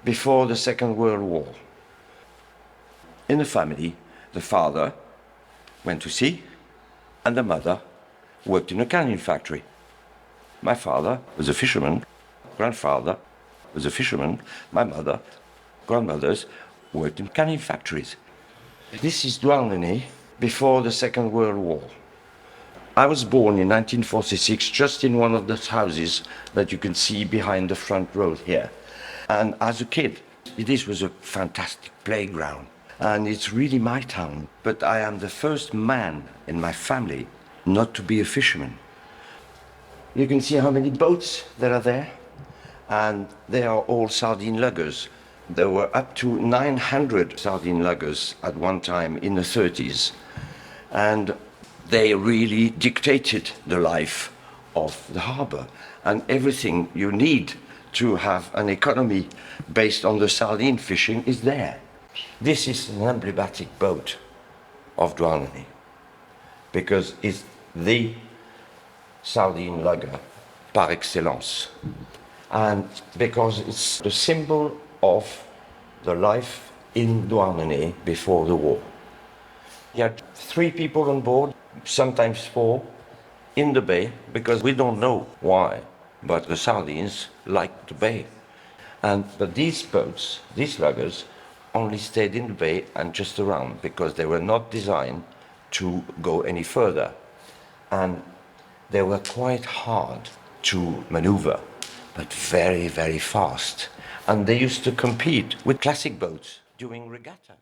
before the Second World War. In the family, the father went to sea and the mother worked in a canning factory. My father was a fisherman, grandfather was a fisherman, my mother, grandmothers worked in canning factories. This is Douarnenez before the Second World War. I was born in 1946 just in one of those houses that you can see behind the front row here. And as a kid, this was a fantastic playground. And it's really my town. But I am the first man in my family not to be a fisherman. You can see how many boats there are there. And they are all sardine luggers. There were up to 900 sardine luggers at one time in the 30s. And they really dictated the life of the harbor and everything you need to have an economy based on the sardine fishing is there. This is an emblematic boat of Douarnenez because it's the sardine lugger par excellence, and because it's the symbol of the life in Douarnenez before the war. You had 3 people on board, sometimes 4, in the bay, because we don't know why, but the sardines like the bay. But these boats, these luggers, only stayed in the bay and just around because they were not designed to go any further. And they were quite hard to maneuver, but very, very fast. And they used to compete with classic boats during regattas.